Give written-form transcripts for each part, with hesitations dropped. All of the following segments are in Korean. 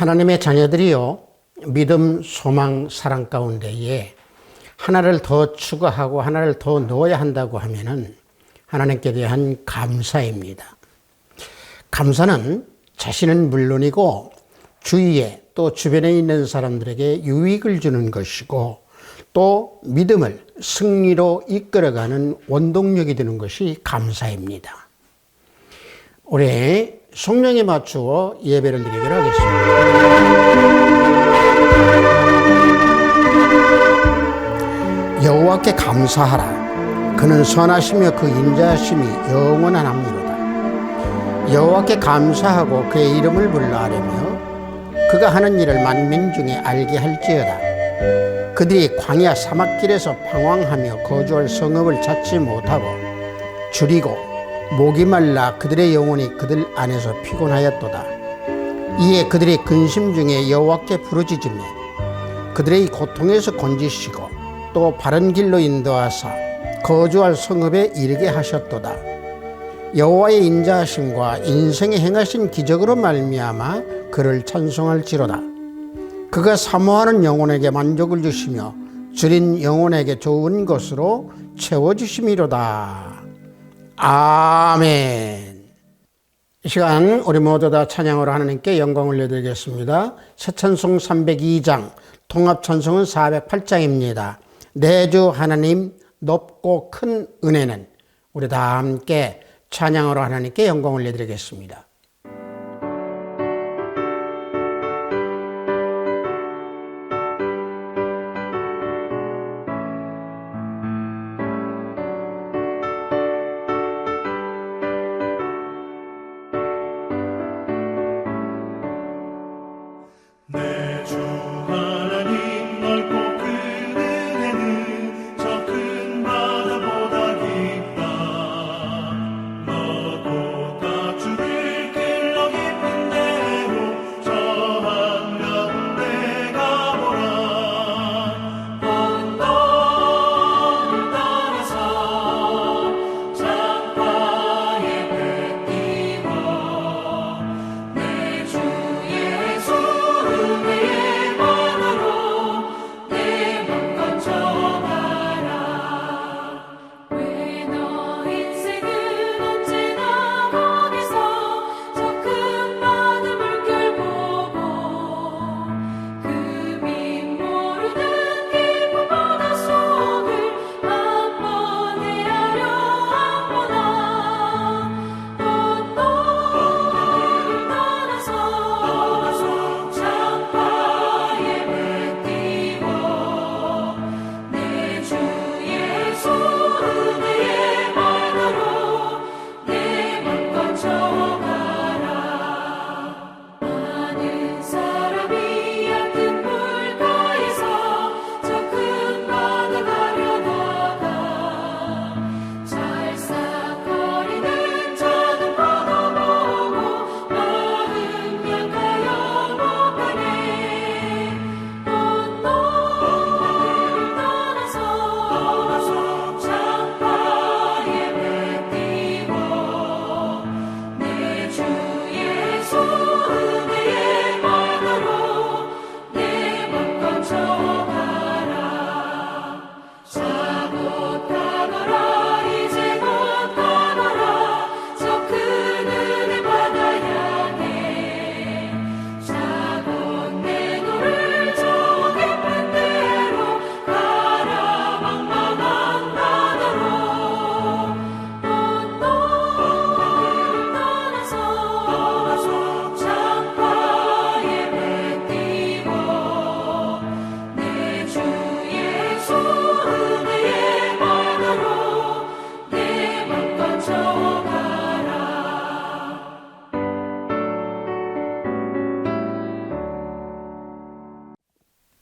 하나님의 자녀들이요, 믿음, 소망, 사랑 가운데에 하나를 더 추가하고 하나를 더 넣어야 한다고 하면은 하나님께 대한 감사입니다. 감사는 자신은 물론이고 주위에 또 주변에 있는 사람들에게 유익을 주는 것이고 또 믿음을 승리로 이끌어가는 원동력이 되는 것이 감사입니다. 올해 성령에 맞추어 예배를 드리기로 하겠습니다. 여호와께 감사하라. 그는 선하시며 그 인자하심이 영원하나니로다. 여호와께 감사하고 그의 이름을 불러 아뢰며 그가 하는 일을 만민 중에 알게 할지어다. 그들이 광야 사막길에서 방황하며 거주할 성읍을 찾지 못하고 줄이고 목이 말라 그들의 영혼이 그들 안에서 피곤하였도다. 이에 그들의 근심 중에 여호와께 부르짖으며 그들의 고통에서 건지시고 또 바른 길로 인도하사 거주할 성읍에 이르게 하셨도다. 여호와의 인자하심과 인생에 행하신 기적으로 말미암아 그를 찬송할지로다. 그가 사모하는 영혼에게 만족을 주시며 줄인 영혼에게 좋은 것으로 채워주심이로다. 아멘. 이 시간 우리 모두 다 찬양으로 하나님께 영광을 올려드리겠습니다. 새 찬송 302장, 통합 찬송은 408장입니다. 내 주 하나님 높고 큰 은혜는, 우리 다 함께 찬양으로 하나님께 영광을 올려드리겠습니다.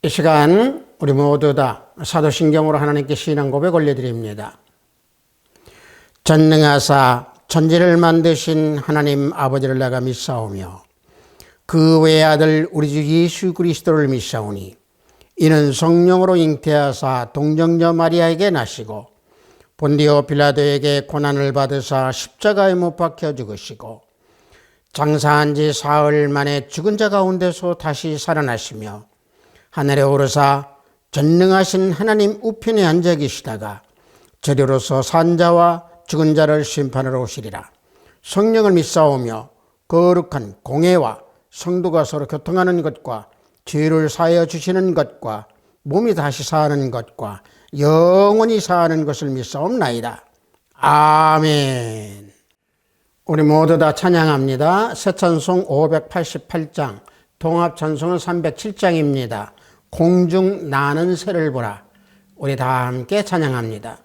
이 시간 우리 모두 다 사도신경으로 하나님께 신앙 고백 올려드립니다. 전능하사 천지를 만드신 하나님 아버지를 내가 믿사오며 그 외의 아들 우리 주 예수 그리스도를 믿사오니 이는 성령으로 잉태하사 동정녀 마리아에게 나시고 본디오 빌라도에게 고난을 받으사 십자가에 못 박혀 죽으시고 장사한 지 사흘 만에 죽은 자 가운데서 다시 살아나시며 하늘에 오르사 전능하신 하나님 우편에 앉아 계시다가 저리로서 산자와 죽은 자를 심판하러 오시리라. 성령을 믿사오며 거룩한 공회와 성도가 서로 교통하는 것과 죄를 사하여 주시는 것과 몸이 다시 사는 것과 영원히 사는 것을 믿사옵나이다. 아멘. 우리 모두 다 찬양합니다. 새 찬송 588장, 통합 찬송은 307장입니다. 공중 나는 새를 보라. 우리 다 함께 찬양합니다.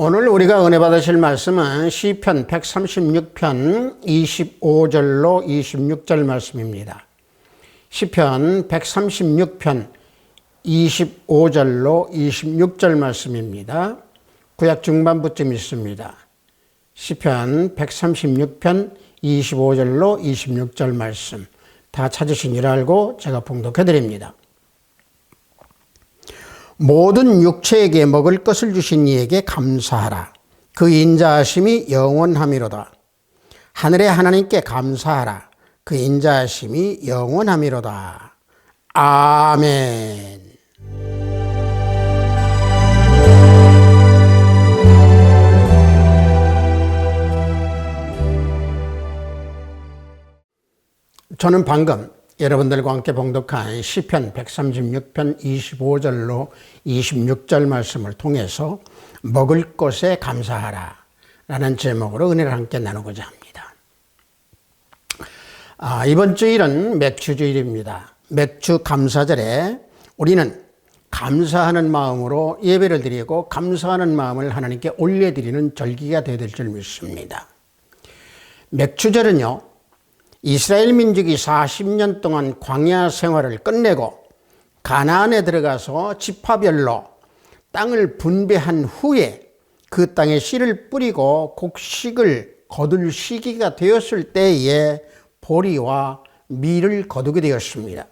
오늘 우리가 은혜 받으실 말씀은 시편 136편 25절로 26절 말씀입니다. 시편 136편 25절로 26절 말씀입니다. 구약 중반부쯤 있습니다. 시편 136편 25절로 26절 말씀 다 찾으신 줄 알고 제가 봉독해 드립니다. 모든 육체에게 먹을 것을 주신 이에게 감사하라. 그 인자하심이 영원함이로다. 하늘의 하나님께 감사하라. 그 인자하심이 영원함이로다. 아멘. 저는 방금 여러분들과 함께 봉독한 시편 136편 25절로 26절 말씀을 통해서 먹을 것에 감사하라 라는 제목으로 은혜를 함께 나누고자 합니다. 이번 주일은 맥주주일입니다. 맥주 감사절에 우리는 감사하는 마음으로 예배를 드리고 감사하는 마음을 하나님께 올려드리는 절기가 되어야 될 줄 믿습니다. 맥주절은요, 이스라엘 민족이 40년 동안 광야 생활을 끝내고 가나안에 들어가서 지파별로 땅을 분배한 후에 그 땅에 씨를 뿌리고 곡식을 거둘 시기가 되었을 때에 보리와 밀을 거두게 되었습니다.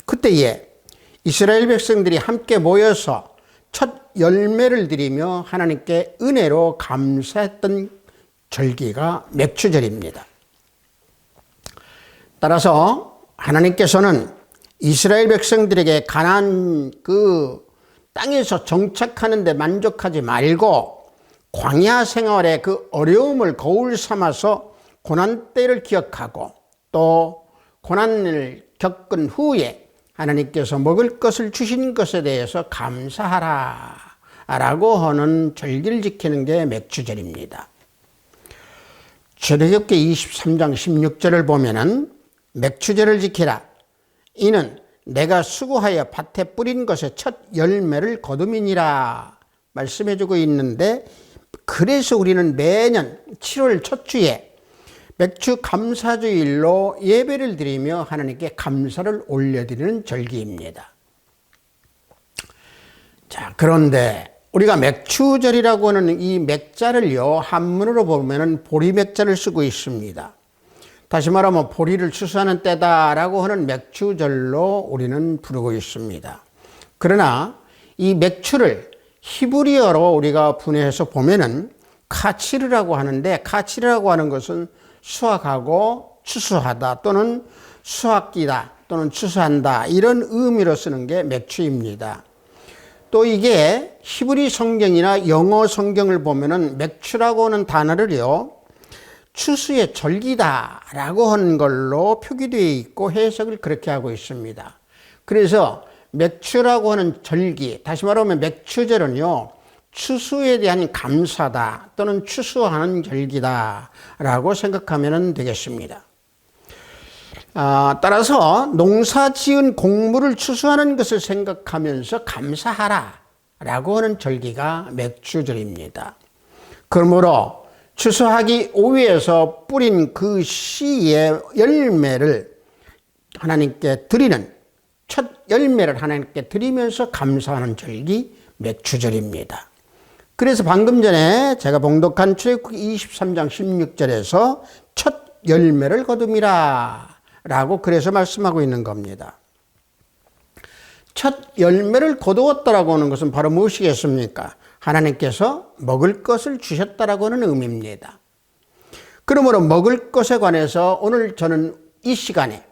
그때에 이스라엘 백성들이 함께 모여서 첫 열매를 드리며 하나님께 은혜로 감사했던 절기가 맥추절입니다. 따라서 하나님께서는 이스라엘 백성들에게 가나안 그 땅에서 정착하는 데 만족하지 말고 광야 생활의 그 어려움을 거울 삼아서 고난 때를 기억하고 또 고난을 겪은 후에 하나님께서 먹을 것을 주신 것에 대해서 감사하라 라고 하는 절기를 지키는 게 맥추절입니다. 출애굽기 23장 16절을 보면은 맥추절을 지키라. 이는 내가 수고하여 밭에 뿌린 것의 첫 열매를 거둠이니라 말씀해주고 있는데, 그래서 우리는 매년 7월 첫 주에 맥추 감사주일로 예배를 드리며 하나님께 감사를 올려드리는 절기입니다. 자, 그런데 우리가 맥추절이라고 하는 이 맥자를요, 한문으로 보면은 보리맥자를 쓰고 있습니다. 다시 말하면 보리를 추수하는 때다라고 하는 맥추절로 우리는 부르고 있습니다. 그러나 이 맥추를 히브리어로 우리가 분해해서 보면은 카치르라고 하는데, 카치르라고 하는 것은 수확하고 추수하다 또는 수확기다 또는 추수한다 이런 의미로 쓰는 게 맥추입니다. 또 이게 히브리 성경이나 영어 성경을 보면은 맥추라고 하는 단어를요, 추수의 절기다라고 하는 걸로 표기되어 있고 해석을 그렇게 하고 있습니다. 그래서 맥추라고 하는 절기, 다시 말하면 맥추절은요, 추수에 대한 감사다 또는 추수하는 절기다라고 생각하면 되겠습니다. 따라서 농사 지은 곡물을 추수하는 것을 생각하면서 감사하라 라고 하는 절기가 맥추절입니다. 그러므로 추수하기 위해서 뿌린 그 씨의 열매를 하나님께 드리는, 첫 열매를 하나님께 드리면서 감사하는 절기 맥추절입니다. 그래서 방금 전에 제가 봉독한 출애굽기 23장 16절에서 첫 열매를 거둠이라 라고 그래서 말씀하고 있는 겁니다. 첫 열매를 거두었다라고 하는 것은 바로 무엇이겠습니까? 하나님께서 먹을 것을 주셨다라고 하는 의미입니다. 그러므로 먹을 것에 관해서 오늘 저는 이 시간에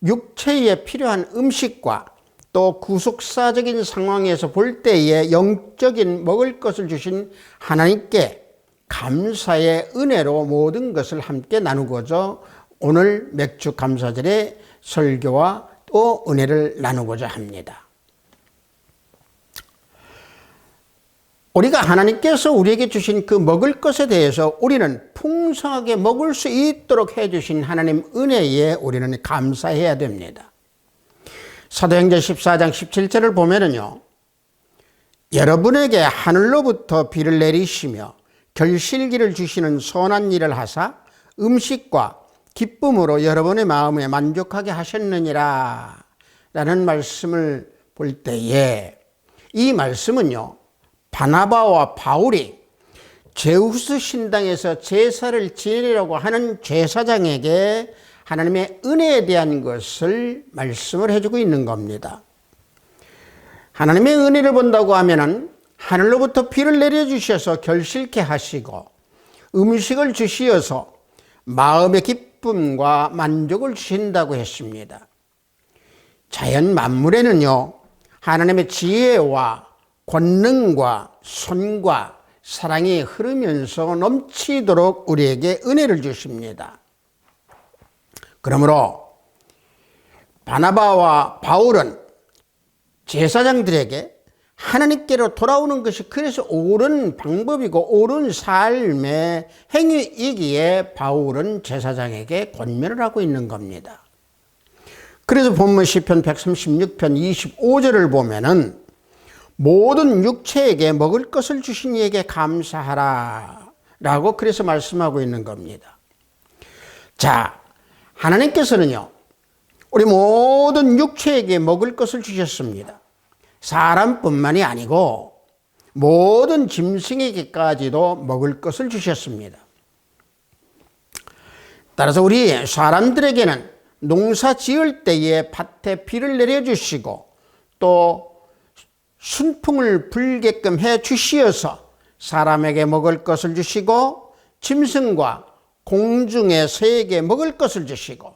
육체에 필요한 음식과 또 구속사적인 상황에서 볼 때에 영적인 먹을 것을 주신 하나님께 감사의 은혜로 모든 것을 함께 나누고자 오늘 맥추 감사절의 설교와 또 은혜를 나누고자 합니다. 우리가 하나님께서 우리에게 주신 그 먹을 것에 대해서 우리는 풍성하게 먹을 수 있도록 해주신 하나님 은혜에 우리는 감사해야 됩니다. 사도행전 14장 17절을 보면은요, 여러분에게 하늘로부터 비를 내리시며 결실기를 주시는 선한 일을 하사 음식과 기쁨으로 여러분의 마음에 만족하게 하셨느니라 라는 말씀을 볼 때에, 이 말씀은요, 바나바와 바울이 제우스 신당에서 제사를 지내려고 하는 제사장에게 하나님의 은혜에 대한 것을 말씀을 해주고 있는 겁니다. 하나님의 은혜를 본다고 하면은 하늘로부터 비를 내려주셔서 결실케 하시고 음식을 주시어서 마음의 기쁨과 만족을 주신다고 했습니다. 자연 만물에는요, 하나님의 지혜와 권능과 손과 사랑이 흐르면서 넘치도록 우리에게 은혜를 주십니다. 그러므로 바나바와 바울은 제사장들에게 하나님께로 돌아오는 것이 그래서 옳은 방법이고 옳은 삶의 행위이기에 바울은 제사장에게 권면을 하고 있는 겁니다. 그래서 본문 시편 136편 25절을 보면은 모든 육체에게 먹을 것을 주신 이에게 감사하라 라고 그래서 말씀하고 있는 겁니다. 자, 하나님께서는요, 우리 모든 육체에게 먹을 것을 주셨습니다. 사람뿐만이 아니고 모든 짐승에게까지도 먹을 것을 주셨습니다. 따라서 우리 사람들에게는 농사 지을 때에 밭에 비를 내려주시고 또 순풍을 불게끔 해 주시어서 사람에게 먹을 것을 주시고 짐승과 공중의 새에게 먹을 것을 주시고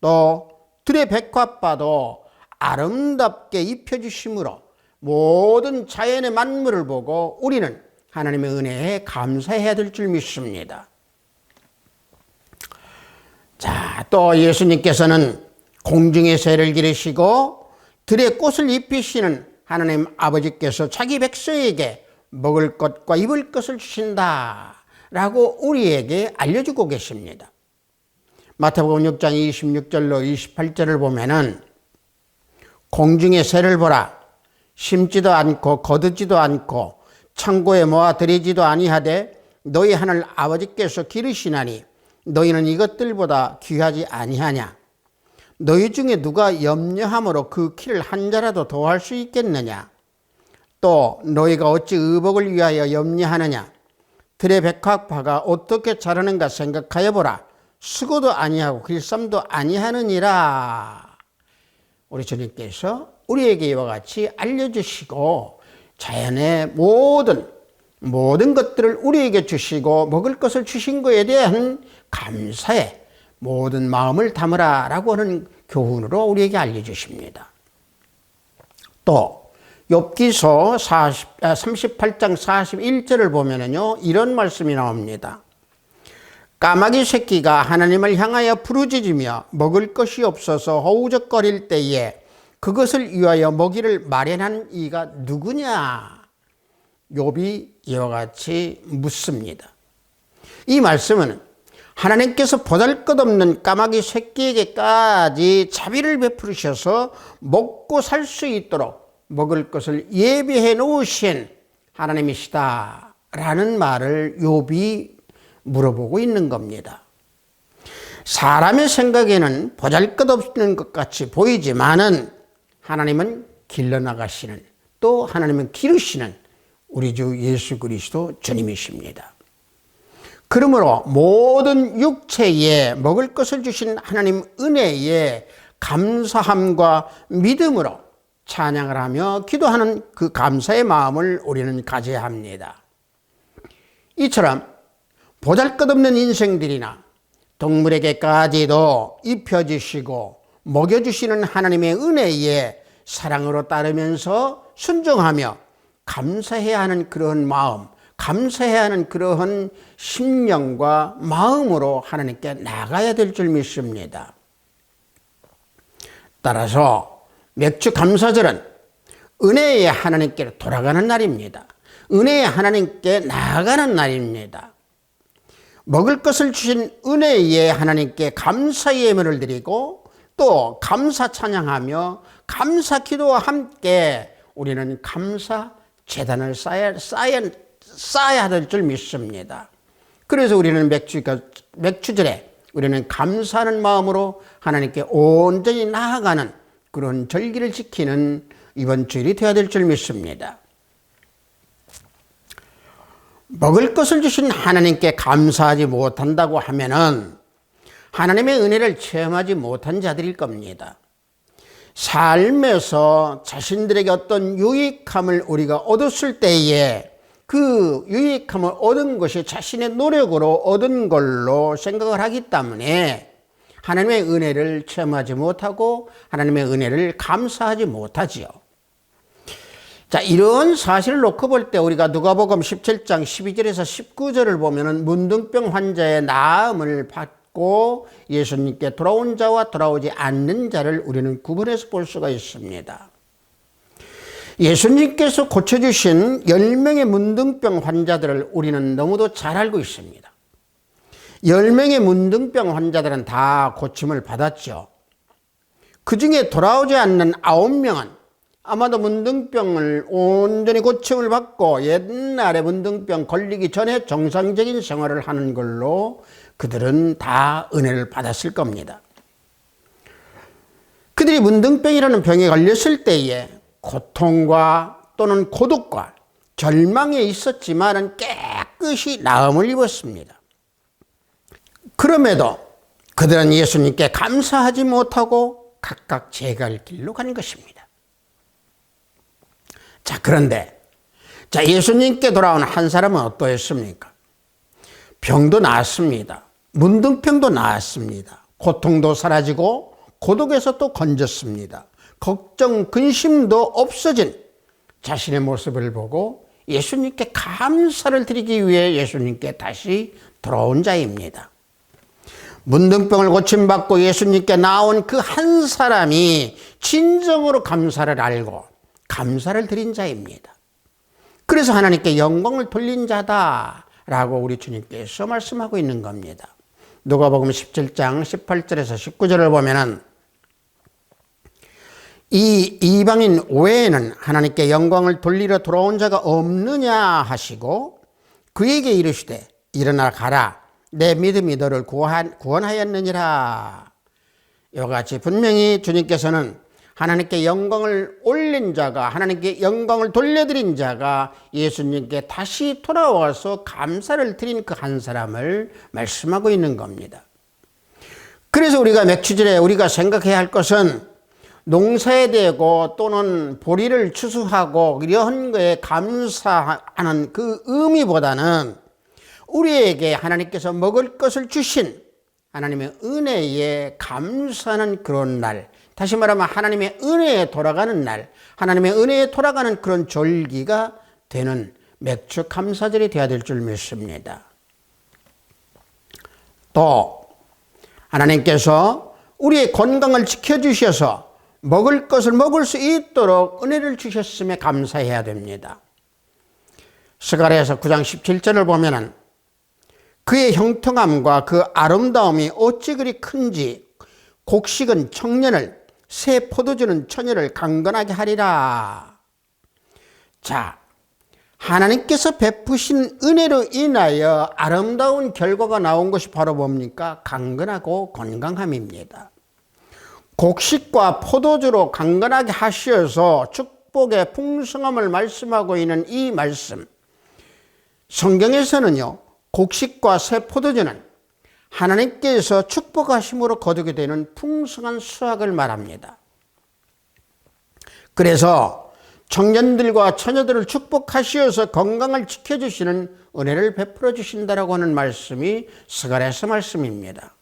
또 들의 백합화도 아름답게 입혀주심으로 모든 자연의 만물을 보고 우리는 하나님의 은혜에 감사해야 될 줄 믿습니다. 자, 또 예수님께서는 공중의 새를 기르시고 들의 꽃을 입히시는 하나님 아버지께서 자기 백성에게 먹을 것과 입을 것을 주신다 라고 우리에게 알려주고 계십니다. 마태복음 6장 26절로 28절을 보면은 공중의 새를 보라. 심지도 않고 거두지도 않고 창고에 모아 들이지도 아니하되 너희 하늘 아버지께서 기르시나니 너희는 이것들보다 귀하지 아니하냐. 너희 중에 누가 염려함으로 그 키를 한 자라도 더할 수 있겠느냐. 또 너희가 어찌 의복을 위하여 염려하느냐. 들의 백합화가 어떻게 자라는가 생각하여 보라. 수고도 아니하고 길쌈도 아니하느니라. 우리 주님께서 우리에게 이와 같이 알려주시고 자연의 모든 것들을 우리에게 주시고 먹을 것을 주신 것에 대한 감사에 모든 마음을 담으라 라고 하는 교훈으로 우리에게 알려주십니다. 또 욥기서 38장 41절을 보면은요, 이런 말씀이 나옵니다. 까마귀 새끼가 하나님을 향하여 부르짖으며 먹을 것이 없어서 허우적거릴 때에 그것을 위하여 먹이를 마련한 이가 누구냐? 욥이 이와 같이 묻습니다. 이 말씀은 하나님께서 보잘것없는 까마귀 새끼에게까지 자비를 베푸셔서 먹고 살 수 있도록 먹을 것을 예비해 놓으신 하나님이시다 라는 말을 욥이 물어보고 있는 겁니다. 사람의 생각에는 보잘것없는 것 같이 보이지만은 하나님은 길러나가시는, 또 하나님은 기르시는 우리 주 예수 그리스도 주님이십니다. 그러므로 모든 육체에 먹을 것을 주신 하나님 은혜에 감사함과 믿음으로 찬양을 하며 기도하는 그 감사의 마음을 우리는 가져야 합니다. 이처럼 보잘것없는 인생들이나 동물에게까지도 입혀주시고 먹여주시는 하나님의 은혜에 사랑으로 따르면서 순종하며 감사해야 하는 그런 마음, 감사해야 하는 그러한 심령과 마음으로 하나님께 나가야 될 줄 믿습니다. 따라서 맥주 감사절은 은혜의 하나님께 돌아가는 날입니다. 은혜의 하나님께 나아가는 날입니다. 먹을 것을 주신 은혜의 하나님께 감사의 예물을 드리고 또 감사 찬양하며 감사 기도와 함께 우리는 감사 제단을 쌓아야 될 줄 믿습니다. 그래서 우리는 맥주절에 우리는 감사하는 마음으로 하나님께 온전히 나아가는 그런 절기를 지키는 이번 주일이 되어야 될 줄 믿습니다. 먹을 것을 주신 하나님께 감사하지 못한다고 하면은 하나님의 은혜를 체험하지 못한 자들일 겁니다. 삶에서 자신들에게 어떤 유익함을 우리가 얻었을 때에 그 유익함을 얻은 것이 자신의 노력으로 얻은 걸로 생각을 하기 때문에 하나님의 은혜를 체험하지 못하고 하나님의 은혜를 감사하지 못하지요. 자, 이런 사실을 놓고 볼 때 우리가 누가복음 17장 12절에서 19절을 보면은 문둥병 환자의 나음을 받고 예수님께 돌아온 자와 돌아오지 않는 자를 우리는 구분해서 볼 수가 있습니다. 예수님께서 고쳐주신 10명의 문둥병 환자들을 우리는 너무도 잘 알고 있습니다. 10명의 문둥병 환자들은 다 고침을 받았죠. 그 중에 돌아오지 않는 9명은 아마도 문둥병을 온전히 고침을 받고 옛날에 문둥병 걸리기 전에 정상적인 생활을 하는 걸로 그들은 다 은혜를 받았을 겁니다. 그들이 문둥병이라는 병에 걸렸을 때에 고통과 또는 고독과 절망에 있었지만은 깨끗이 나음을 입었습니다. 그럼에도 그들은 예수님께 감사하지 못하고 각각 제 갈 길로 간 것입니다. 자, 그런데 예수님께 돌아온 한 사람은 어떠했습니까? 병도 나았습니다. 문둥병도 나았습니다. 고통도 사라지고 고독에서 또 건졌습니다. 걱정, 근심도 없어진 자신의 모습을 보고 예수님께 감사를 드리기 위해 예수님께 다시 돌아온 자입니다. 문둥병을 고침받고 예수님께 나온 그 한 사람이 진정으로 감사를 알고 감사를 드린 자입니다. 그래서 하나님께 영광을 돌린 자다라고 우리 주님께서 말씀하고 있는 겁니다. 누가복음 17장 18절에서 19절을 보면은 이 이방인 외에는 하나님께 영광을 돌리러 돌아온 자가 없느냐 하시고 그에게 이르시되 일어나 가라 내 믿음이 너를 구원하였느니라. 이와 같이 분명히 주님께서는 하나님께 영광을 올린 자가, 하나님께 영광을 돌려드린 자가 예수님께 다시 돌아와서 감사를 드린 그 한 사람을 말씀하고 있는 겁니다. 그래서 우리가 맥추절에 우리가 생각해야 할 것은 농사에 대고 또는 보리를 추수하고 이런 거에 감사하는 그 의미보다는 우리에게 하나님께서 먹을 것을 주신 하나님의 은혜에 감사하는 그런 날, 다시 말하면 하나님의 은혜에 돌아가는 날, 하나님의 은혜에 돌아가는 그런 절기가 되는 맥주 감사절이 되어야 될 줄 믿습니다. 또 하나님께서 우리의 건강을 지켜주셔서 먹을 것을 먹을 수 있도록 은혜를 주셨음에 감사해야 됩니다. 스가랴서 9장 17절을 보면은 그의 형통함과 그 아름다움이 어찌 그리 큰지 곡식은 청년을 새 포도주는 처녀를 강건하게 하리라. 자, 하나님께서 베푸신 은혜로 인하여 아름다운 결과가 나온 것이 바로 뭡니까? 강건하고 건강함입니다. 곡식과 포도주로 강건하게 하셔서 축복의 풍성함을 말씀하고 있는 이 말씀, 성경에서는요 곡식과 새 포도주는 하나님께서 축복하심으로 거두게 되는 풍성한 수확을 말합니다. 그래서 청년들과 처녀들을 축복하시어서 건강을 지켜주시는 은혜를 베풀어 주신다라고 하는 말씀이 스가랴서 말씀입니다.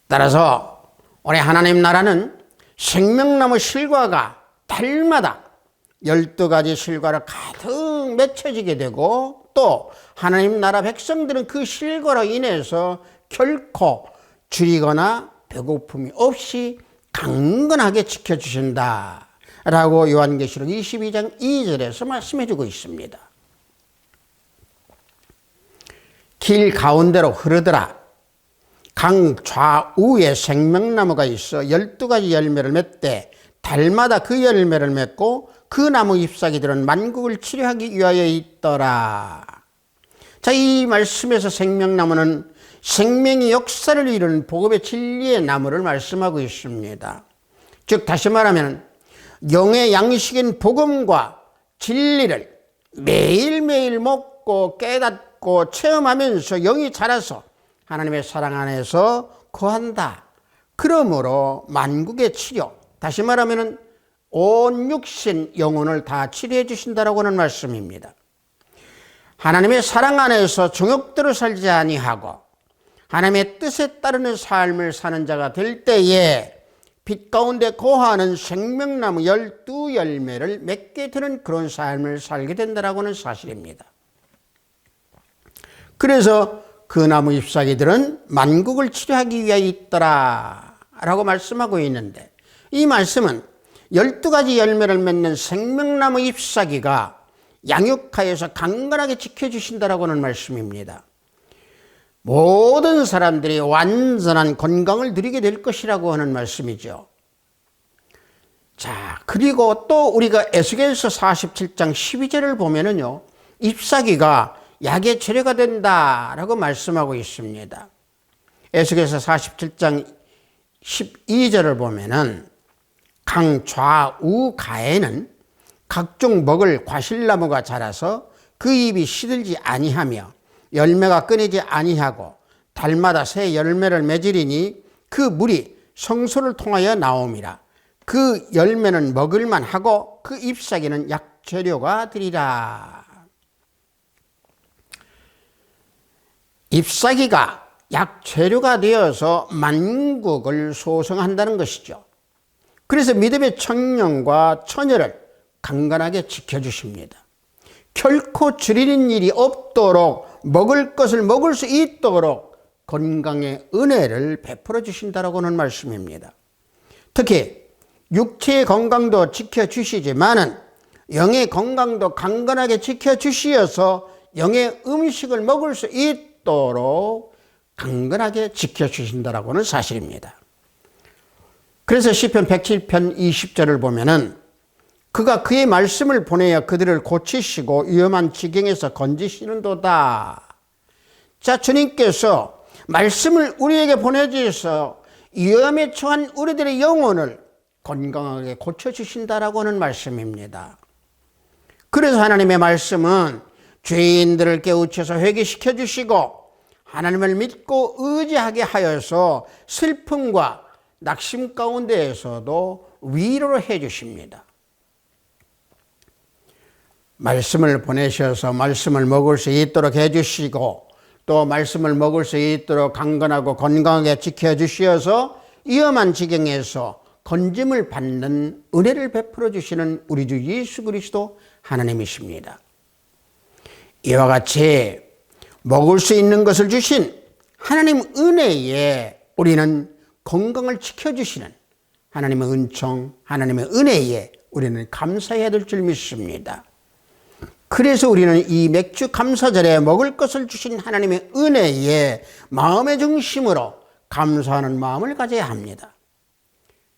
따라서 우리 하나님 나라는 생명나무 실과가 달마다 12가지 실과를 가득 맺혀지게 되고 또 하나님 나라 백성들은 그 실과로 인해서 결코 줄이거나 배고픔이 없이 강건하게 지켜주신다 라고 요한계시록 22장 2절에서 말씀해 주고 있습니다. 길 가운데로 흐르더라. 강 좌우에 생명나무가 있어 12가지 열매를 맺되 달마다 그 열매를 맺고 그 나무 잎사귀들은 만국을 치료하기 위하여 있더라. 자, 이 말씀에서 생명나무는 생명의 역사를 이루는 복음의 진리의 나무를 말씀하고 있습니다. 즉 다시 말하면 영의 양식인 복음과 진리를 매일매일 먹고 깨닫고 체험하면서 영이 자라서 하나님의 사랑 안에서 거한다. 그러므로 만국의 치료, 다시 말하면 온 육신 영혼을 다 치료해 주신다라고 하는 말씀입니다. 하나님의 사랑 안에서 정욕대로 살지 아니하고 하나님의 뜻에 따르는 삶을 사는 자가 될 때에 빛 가운데 거하는 생명나무 12열매를 맺게 되는 그런 삶을 살게 된다라고 하는 사실입니다. 그래서 그 나무 잎사귀들은 만국을 치료하기 위하여 있더라 라고 말씀하고 있는데, 이 말씀은 12가지 열매를 맺는 생명나무 잎사귀가 양육하여서 강건하게 지켜주신다라고 하는 말씀입니다. 모든 사람들이 완전한 건강을 누리게 될 것이라고 하는 말씀이죠. 자, 그리고 또 우리가 에스겔서 47장 12절을 보면은요, 잎사귀가 약의 재료가 된다라고 말씀하고 있습니다. 에스겔서 47장 12절을 보면은 강 좌우 가에는 각종 먹을 과실나무가 자라서 그 잎이 시들지 아니하며 열매가 끊이지 아니하고 달마다 새 열매를 맺으리니 그 물이 성소를 통하여 나옴이라. 그 열매는 먹을만 하고 그 잎사귀는 약재료가 되리라. 잎사귀가 약재료가 되어서 만국을 소성한다는 것이죠. 그래서 믿음의 청년과 처녀를 강건하게 지켜주십니다. 결코 줄이는 일이 없도록 먹을 것을 먹을 수 있도록 건강의 은혜를 베풀어 주신다라고는 말씀입니다. 특히 육체의 건강도 지켜주시지만은 영의 건강도 강건하게 지켜주시어서 영의 음식을 먹을 수 있도록 강건하게 지켜주신다라고는 사실입니다. 그래서 시편 107편 20절을 보면은 그가 그의 말씀을 보내어 그들을 고치시고 위험한 지경에서 건지시는도다. 자, 주님께서 말씀을 우리에게 보내주셔서 위험에 처한 우리들의 영혼을 건강하게 고쳐주신다라고 하는 말씀입니다. 그래서 하나님의 말씀은 죄인들을 깨우쳐서 회개시켜 주시고 하나님을 믿고 의지하게 하여서 슬픔과 낙심 가운데에서도 위로를 해 주십니다. 말씀을 보내셔서 말씀을 먹을 수 있도록 해 주시고 또 말씀을 먹을 수 있도록 강건하고 건강하게 지켜주시어서 위험한 지경에서 건짐을 받는 은혜를 베풀어 주시는 우리 주 예수 그리스도 하나님이십니다. 이와 같이 먹을 수 있는 것을 주신 하나님 은혜에 우리는 건강을 지켜주시는 하나님의 은총, 하나님의 은혜에 우리는 감사해야 될 줄 믿습니다. 그래서 우리는 이 맥주 감사절에 먹을 것을 주신 하나님의 은혜에 마음의 중심으로 감사하는 마음을 가져야 합니다.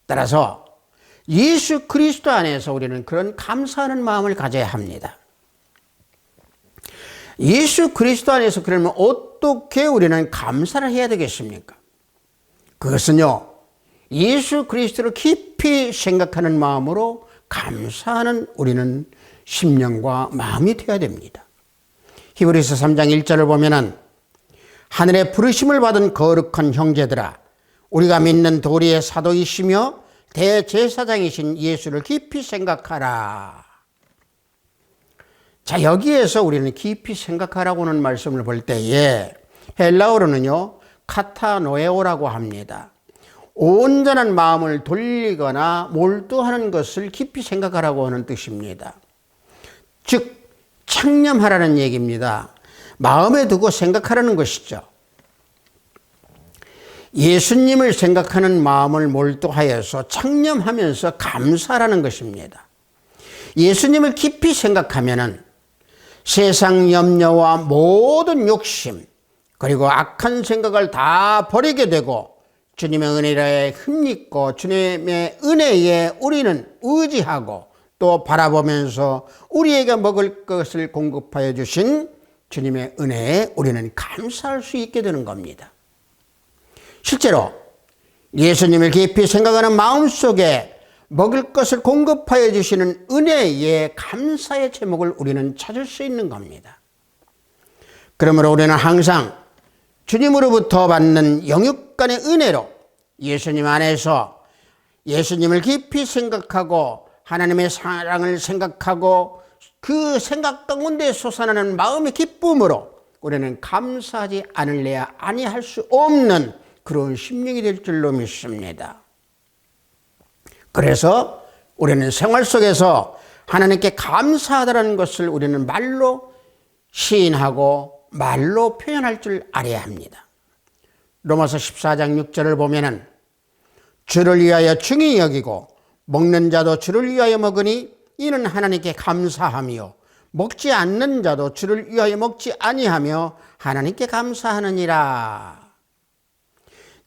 따라서 예수 그리스도 안에서 우리는 그런 감사하는 마음을 가져야 합니다. 예수 그리스도 안에서 그러면 어떻게 우리는 감사를 해야 되겠습니까? 그것은요, 예수 그리스도를 깊이 생각하는 마음으로 감사하는 우리는 심령과 마음이 되어야 됩니다. 히브리서 3장 1절을 보면은 하늘의 부르심을 받은 거룩한 형제들아, 우리가 믿는 도리의 사도이시며 대제사장이신 예수를 깊이 생각하라. 자, 여기에서 우리는 깊이 생각하라고는 말씀을 볼 때에 헬라어로는요, 카타노에오라고 합니다. 온전한 마음을 돌리거나 몰두하는 것을 깊이 생각하라고 하는 뜻입니다. 즉 창념하라는 얘기입니다. 마음에 두고 생각하라는 것이죠. 예수님을 생각하는 마음을 몰두하여서 창념하면서 감사하라는 것입니다. 예수님을 깊이 생각하면은 세상 염려와 모든 욕심 그리고 악한 생각을 다 버리게 되고 주님의 은혜에 힘입고 주님의 은혜에 우리는 의지하고 또 바라보면서 우리에게 먹을 것을 공급하여 주신 주님의 은혜에 우리는 감사할 수 있게 되는 겁니다. 실제로 예수님을 깊이 생각하는 마음속에 먹을 것을 공급하여 주시는 은혜에 감사의 제목을 우리는 찾을 수 있는 겁니다. 그러므로 우리는 항상 주님으로부터 받는 영육간의 은혜로 예수님 안에서 예수님을 깊이 생각하고 하나님의 사랑을 생각하고 그 생각 가운데 솟아나는 마음의 기쁨으로 우리는 감사하지 않을래야 아니할 수 없는 그런 심령이 될 줄로 믿습니다. 그래서 우리는 생활 속에서 하나님께 감사하다는 것을 우리는 말로 시인하고 말로 표현할 줄 알아야 합니다. 로마서 14장 6절을 보면은 주를 위하여 중히 여기고 먹는 자도 주를 위하여 먹으니 이는 하나님께 감사하며 먹지 않는 자도 주를 위하여 먹지 아니하며 하나님께 감사하느니라.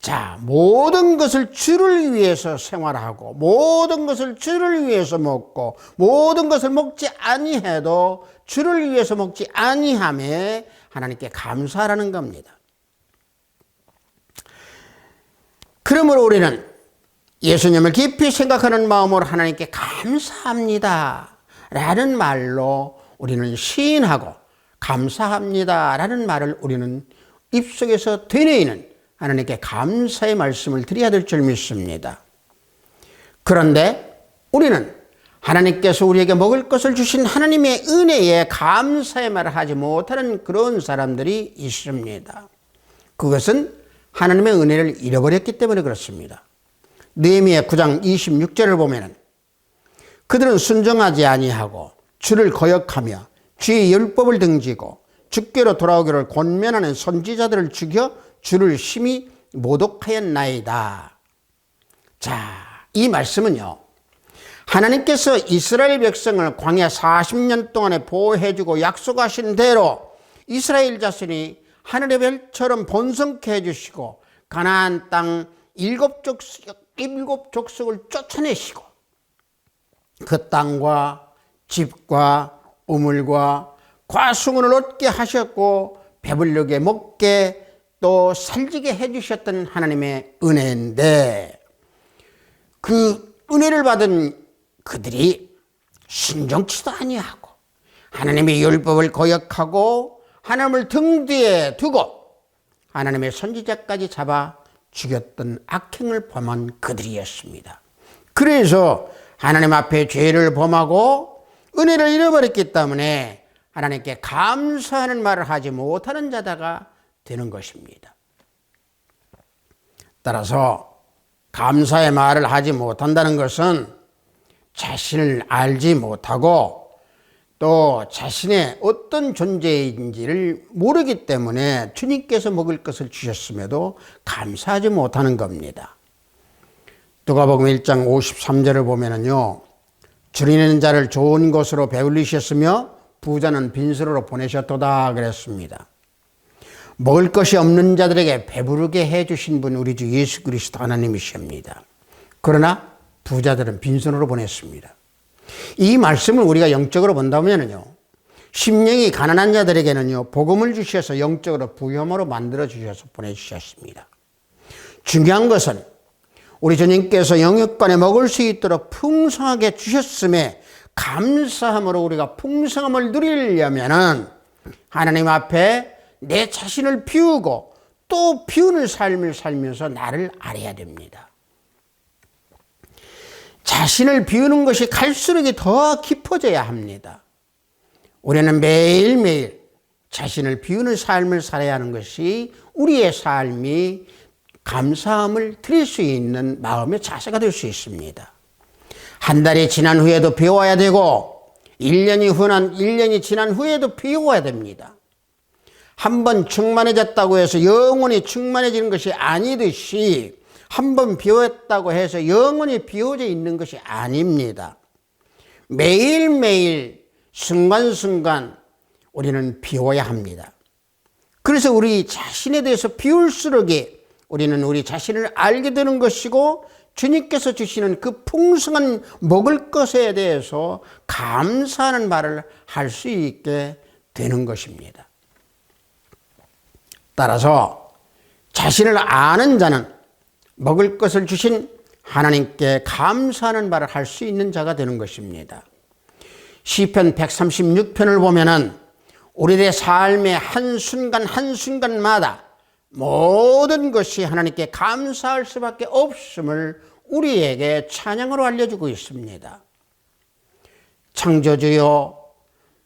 자, 모든 것을 주를 위해서 생활하고 모든 것을 주를 위해서 먹고 모든 것을 먹지 아니해도 주를 위해서 먹지 아니하며 하나님께 감사하라는 겁니다. 그러므로 우리는 예수님을 깊이 생각하는 마음으로 하나님께 감사합니다 라는 말로 우리는 시인하고 감사합니다 라는 말을 우리는 입속에서 되뇌이는 하나님께 감사의 말씀을 드려야 될 줄 믿습니다. 그런데 우리는 하나님께서 우리에게 먹을 것을 주신 하나님의 은혜에 감사의 말을 하지 못하는 그런 사람들이 있습니다. 그것은 하나님의 은혜를 잃어버렸기 때문에 그렇습니다. 느헤미야 9장 26절을 보면은 그들은 순종하지 아니하고 주를 거역하며 주의 율법을 등지고 주께로 돌아오기를 권면하는 선지자들을 죽여 주를 심히 모독하였나이다. 자, 이 말씀은요, 하나님께서 이스라엘 백성을 광야 40년 동안에 보호해주고 약속하신 대로 이스라엘 자손이 하늘의 별처럼 번성케 해주시고 가나안 땅 일곱 족속을 쫓아내시고 그 땅과 집과 우물과 과수원을 얻게 하셨고 배불르게 먹게 또 살지게 해주셨던 하나님의 은혜인데, 그 은혜를 받은 그들이 순종치도 아니하고 하나님의 율법을 거역하고 하나님을 등 뒤에 두고 하나님의 선지자까지 잡아 죽였던 악행을 범한 그들이었습니다. 그래서 하나님 앞에 죄를 범하고 은혜를 잃어버렸기 때문에 하나님께 감사하는 말을 하지 못하는 자다가 되는 것입니다. 따라서 감사의 말을 하지 못한다는 것은 자신을 알지 못하고 또 자신의 어떤 존재인지를 모르기 때문에 주님께서 먹을 것을 주셨음에도 감사하지 못하는 겁니다. 누가복음 1장 53절을 보면은요, 줄이는 자를 좋은 곳으로 배불리셨으며 부자는 빈수로 보내셨도다 그랬습니다. 먹을 것이 없는 자들에게 배부르게 해주신 분 우리 주 예수 그리스도 하나님이십니다. 그러나 부자들은 빈손으로 보냈습니다. 이 말씀을 우리가 영적으로 본다면요, 심령이 가난한 자들에게는요 복음을 주셔서 영적으로 부유함으로 만들어 주셔서 보내주셨습니다. 중요한 것은 우리 주님께서 영육간에 먹을 수 있도록 풍성하게 주셨음에 감사함으로 우리가 풍성함을 누리려면은 하나님 앞에 내 자신을 비우고 또 비우는 삶을 살면서 나를 알아야 됩니다. 자신을 비우는 것이 갈수록 더 깊어져야 합니다. 우리는 매일매일 자신을 비우는 삶을 살아야 하는 것이 우리의 삶이 감사함을 드릴 수 있는 마음의 자세가 될 수 있습니다. 한 달이 지난 후에도 비워야 되고 1년이 지난 후에도 비워야 됩니다. 한번 충만해졌다고 해서 영원히 충만해지는 것이 아니듯이 한번 비웠다고 해서 영원히 비워져 있는 것이 아닙니다. 매일매일 순간순간 우리는 비워야 합니다. 그래서 우리 자신에 대해서 비울수록 우리는 우리 자신을 알게 되는 것이고 주님께서 주시는 그 풍성한 먹을 것에 대해서 감사하는 말을 할 수 있게 되는 것입니다. 따라서 자신을 아는 자는 먹을 것을 주신 하나님께 감사하는 말을 할 수 있는 자가 되는 것입니다. 시편 136편을 보면은 우리의 삶의 한순간 한순간마다 모든 것이 하나님께 감사할 수밖에 없음을 우리에게 찬양으로 알려주고 있습니다. 창조주요,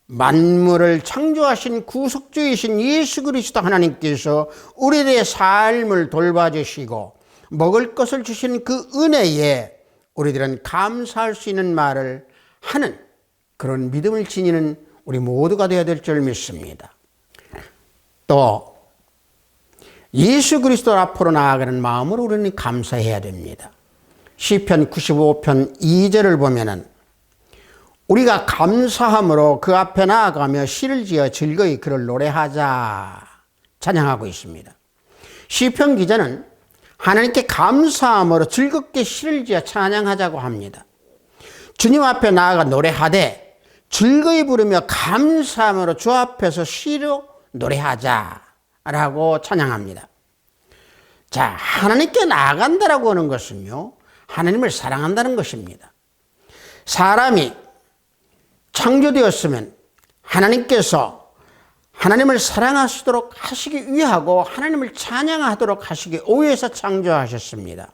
만물을 창조하신 구속주이신 예수 그리스도 하나님께서 우리의 삶을 돌봐주시고 먹을 것을 주신 그 은혜에 우리들은 감사할 수 있는 말을 하는 그런 믿음을 지니는 우리 모두가 되어야 될 줄 믿습니다. 또 예수 그리스도 앞으로 나아가는 마음으로 우리는 감사해야 됩니다. 시편 95편 2절을 보면은 우리가 감사함으로 그 앞에 나아가며 시를 지어 즐거이 그를 노래하자 찬양하고 있습니다. 시편 기자는 하나님께 감사함으로 즐겁게 시를 지어 찬양하자고 합니다. 주님 앞에 나아가 노래하되 즐거이 부르며 감사함으로 주 앞에서 시로 노래하자라고 찬양합니다. 자, 하나님께 나아간다라고 하는 것은요, 하나님을 사랑한다는 것입니다. 사람이 창조되었으면 하나님께서 하나님을 사랑하시도록 하시기 위하고 하나님을 찬양하도록 하시기 위해서 창조하셨습니다.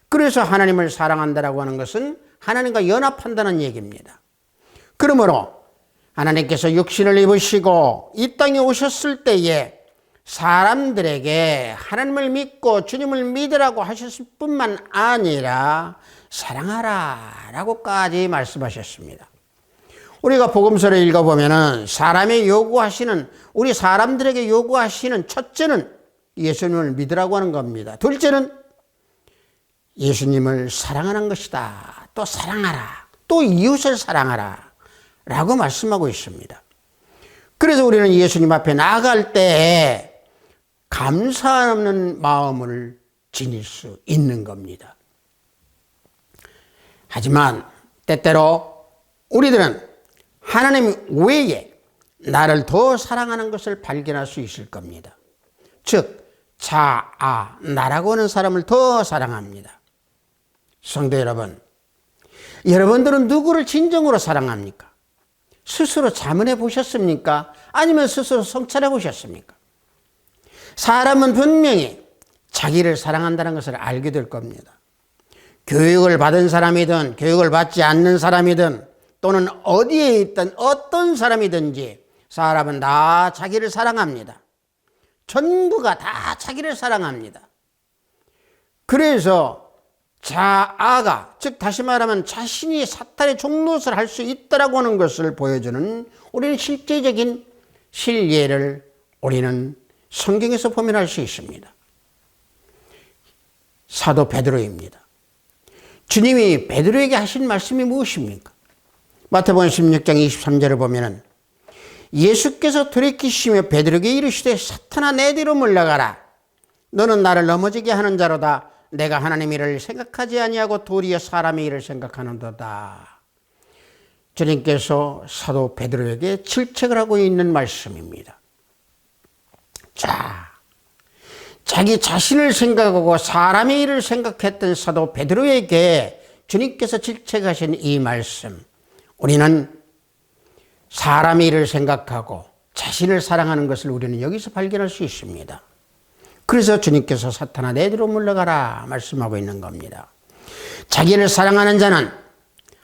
그래서 하나님을 사랑한다라고 하는 것은 하나님과 연합한다는 얘기입니다. 그러므로 하나님께서 육신을 입으시고 이 땅에 오셨을 때에 사람들에게 하나님을 믿고 주님을 믿으라고 하셨을 뿐만 아니라 사랑하라 라고까지 말씀하셨습니다. 우리가 복음서를 읽어보면 우리 사람들에게 요구하시는 첫째는 예수님을 믿으라고 하는 겁니다. 둘째는 예수님을 사랑하는 것이다. 또 사랑하라. 또 이웃을 사랑하라. 라고 말씀하고 있습니다. 그래서 우리는 예수님 앞에 나아갈 때 감사하는 마음을 지닐 수 있는 겁니다. 하지만 때때로 우리들은 하나님 외에 나를 더 사랑하는 것을 발견할 수 있을 겁니다. 즉 나라고 하는 사람을 더 사랑합니다. 성도 여러분, 여러분들은 누구를 진정으로 사랑합니까? 스스로 자문해 보셨습니까? 아니면 스스로 성찰해 보셨습니까? 사람은 분명히 자기를 사랑한다는 것을 알게 될 겁니다. 교육을 받은 사람이든 교육을 받지 않는 사람이든 또는 어디에 있든 어떤 사람이든지 사람은 다 자기를 사랑합니다. 전부가 다 자기를 사랑합니다. 그래서 즉 다시 말하면 자신이 사탄의 종노릇을 할 수 있다라고 하는 것을 보여주는 우리는 실제적인 실예를 우리는 성경에서 보면 알 수 있습니다. 사도 베드로입니다. 주님이 베드로에게 하신 말씀이 무엇입니까? 마태복음 16장 23절을 보면은 예수께서 돌이키시며 베드로에게 이르시되 사탄아 내 뒤로 물러가라. 너는 나를 넘어지게 하는 자로다. 내가 하나님 일을 생각하지 아니하고 도리어 사람의 일을 생각하는도다. 주님께서 사도 베드로에게 질책을 하고 있는 말씀입니다. 자기 자신을 생각하고 사람의 일을 생각했던 사도 베드로에게 주님께서 질책하신 이 말씀, 우리는 사람의 일을 생각하고 자신을 사랑하는 것을 우리는 여기서 발견할 수 있습니다. 그래서 주님께서 사탄아 내 뒤로 물러가라 말씀하고 있는 겁니다. 자기를 사랑하는 자는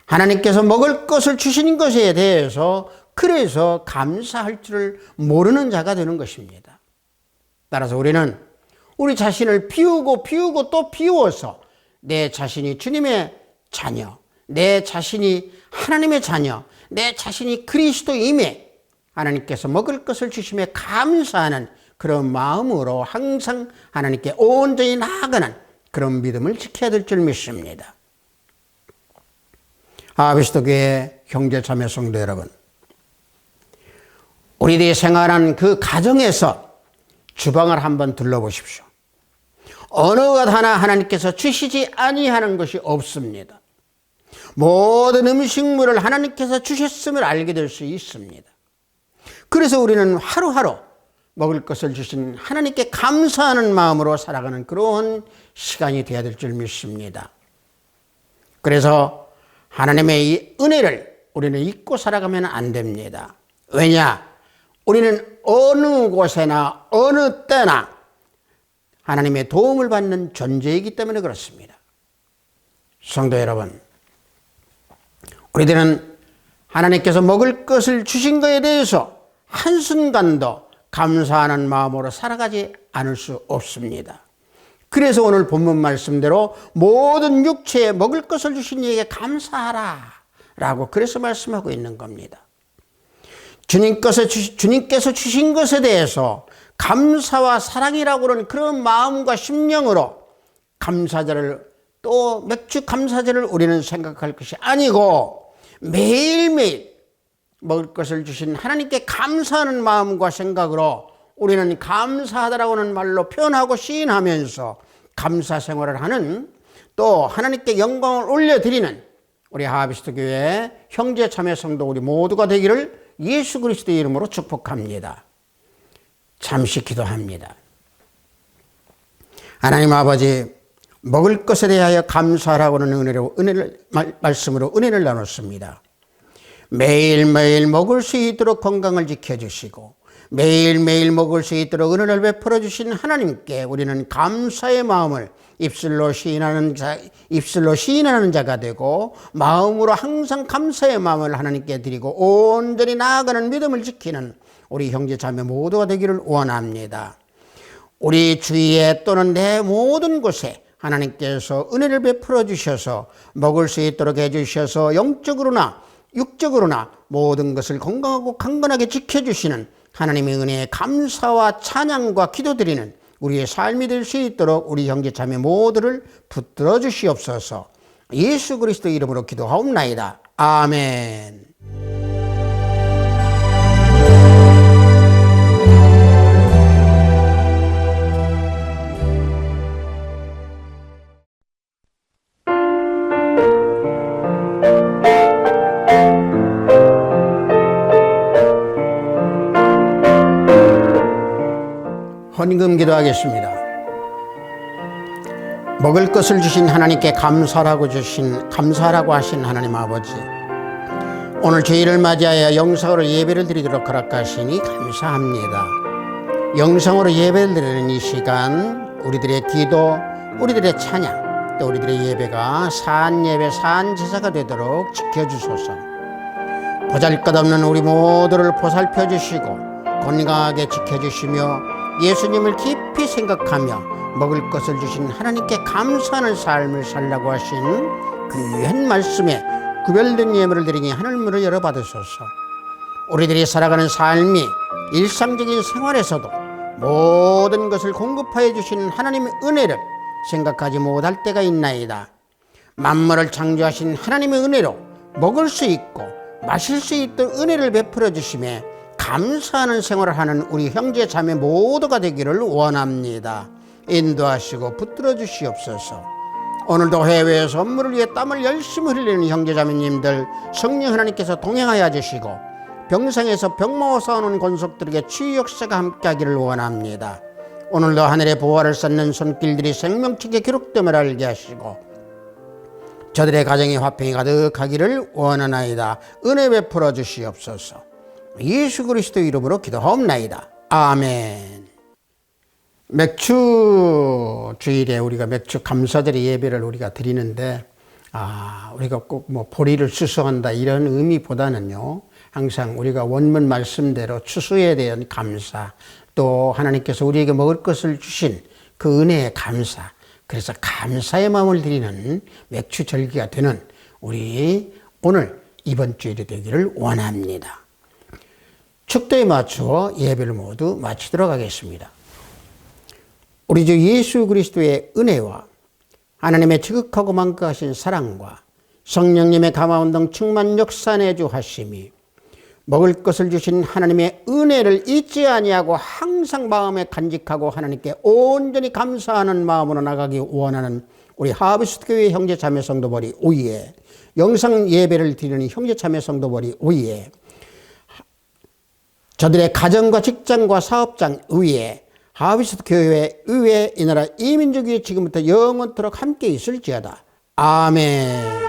하나님께서 먹을 것을 주신 것에 대해서 그래서 감사할 줄을 모르는 자가 되는 것입니다. 따라서 우리는 우리 자신을 비우고 또 비워서 내 자신이 주님의 자녀, 내 자신이 하나님의 자녀, 내 자신이 그리스도임에 하나님께서 먹을 것을 주심에 감사하는 그런 마음으로 항상 하나님께 온전히 나아가는 그런 믿음을 지켜야 될 줄 믿습니다. 하비스토교회 형제 자매 성도 여러분, 우리들이 생활하는 그 가정에서 주방을 한번 둘러보십시오. 어느 것 하나 하나님께서 주시지 아니하는 것이 없습니다. 모든 음식물을 하나님께서 주셨음을 알게 될 수 있습니다. 그래서 우리는 하루하루 먹을 것을 주신 하나님께 감사하는 마음으로 살아가는 그런 시간이 되어야 될 줄 믿습니다. 그래서 하나님의 이 은혜를 우리는 잊고 살아가면 안 됩니다. 왜냐? 우리는 어느 곳에나 어느 때나 하나님의 도움을 받는 존재이기 때문에 그렇습니다. 성도 여러분, 우리들은 하나님께서 먹을 것을 주신 것에 대해서 한순간도 감사하는 마음으로 살아가지 않을 수 없습니다. 그래서 오늘 본문 말씀대로 모든 육체에 먹을 것을 주신 이에게 감사하라 라고 그래서 말씀하고 있는 겁니다. 주님께서 주신 것에 대해서 감사와 사랑이라고 하는 그런 마음과 심령으로 감사절을 또 맥주 감사절을 우리는 생각할 것이 아니고 매일매일 먹을 것을 주신 하나님께 감사하는 마음과 생각으로 우리는 감사하다라고 하는 말로 표현하고 시인하면서 감사 생활을 하는 또 하나님께 영광을 올려드리는 우리 하비스트 교회 형제 자매 성도 우리 모두가 되기를 예수 그리스도의 이름으로 축복합니다. 잠시 기도합니다. 하나님 아버지, 먹을 것에 대하여 감사하라고 하는 말씀으로 은혜를 나눴습니다. 매일매일 먹을 수 있도록 건강을 지켜주시고 매일매일 먹을 수 있도록 은혜를 베풀어 주신 하나님께 우리는 감사의 마음을 입술로 시인하는 자가 되고 마음으로 항상 감사의 마음을 하나님께 드리고 온전히 나아가는 믿음을 지키는 우리 형제 자매 모두가 되기를 원합니다. 우리 주위에 또는 내 모든 곳에 하나님께서 은혜를 베풀어 주셔서 먹을 수 있도록 해주셔서 영적으로나 육적으로나 모든 것을 건강하고 강건하게 지켜주시는 하나님의 은혜에 감사와 찬양과 기도드리는 우리의 삶이 될 수 있도록 우리 형제 자매 모두를 붙들어 주시옵소서. 예수 그리스도 이름으로 기도하옵나이다. 아멘. 헌금 기도하겠습니다. 먹을 것을 주신 하나님께 감사라고 하신 하나님 아버지, 오늘 주일을 맞이하여 영상으로 예배를 드리도록 허락하시니 감사합니다. 영상으로 예배를 드리는 이 시간, 우리들의 기도, 우리들의 찬양, 또 우리들의 예배가 산 예배, 산 제사가 되도록 지켜주소서. 보잘것없는 우리 모두를 보살펴 주시고 건강하게 지켜주시며 예수님을 깊이 생각하며 먹을 것을 주신 하나님께 감사하는 삶을 살라고 하신 귀한 말씀에 구별된 예물을 드리니 하늘문을 열어 받으소서. 우리들이 살아가는 삶이 일상적인 생활에서도 모든 것을 공급하여 주시는 하나님의 은혜를 생각하지 못할 때가 있나이다. 만물을 창조하신 하나님의 은혜로 먹을 수 있고 마실 수 있도록 은혜를 베풀어 주시며 감사하는 생활을 하는 우리 형제 자매 모두가 되기를 원합니다. 인도하시고 붙들어 주시옵소서. 오늘도 해외 선물을 위해 땀을 열심히 흘리는 형제 자매님들 성령 하나님께서 동행하여 주시고 병상에서 병마와 싸우는 권속들에게 치유 역사가 함께하기를 원합니다. 오늘도 하늘의 보화를 쌓는 손길들이 생명책에 기록됨을 알게 하시고 저들의 가정에 화평이 가득하기를 원하나이다. 은혜 베풀어 주시옵소서. 예수 그리스도 이름으로 기도하옵나이다. 아멘. 맥주 주일에 우리가 맥주 감사절의 예배를 우리가 드리는데 우리가 꼭 보리를 추수한다 이런 의미보다는요, 항상 우리가 원문 말씀대로 추수에 대한 감사, 또 하나님께서 우리에게 먹을 것을 주신 그 은혜에 감사, 그래서 감사의 마음을 드리는 맥주 절기가 되는 우리 오늘 이번 주일이 되기를 원합니다. 축도에 맞추어 예배를 모두 마치도록 하겠습니다. 우리 주 예수 그리스도의 은혜와 하나님의 지극하고 만극하신 사랑과 성령님의 감화운동 충만 역사 내주하심이 먹을 것을 주신 하나님의 은혜를 잊지 아니하고 항상 마음에 간직하고 하나님께 온전히 감사하는 마음으로 나가기 원하는 우리 하비스트 교회 형제 자매 성도들이 오이에 영상 예배를 드리는 형제 자매 성도들이 오이에 저들의 가정과 직장과 사업장 위에 하비스트 교회 의회 이 나라 이 민족이 지금부터 영원토록 함께 있을지어다. 아멘.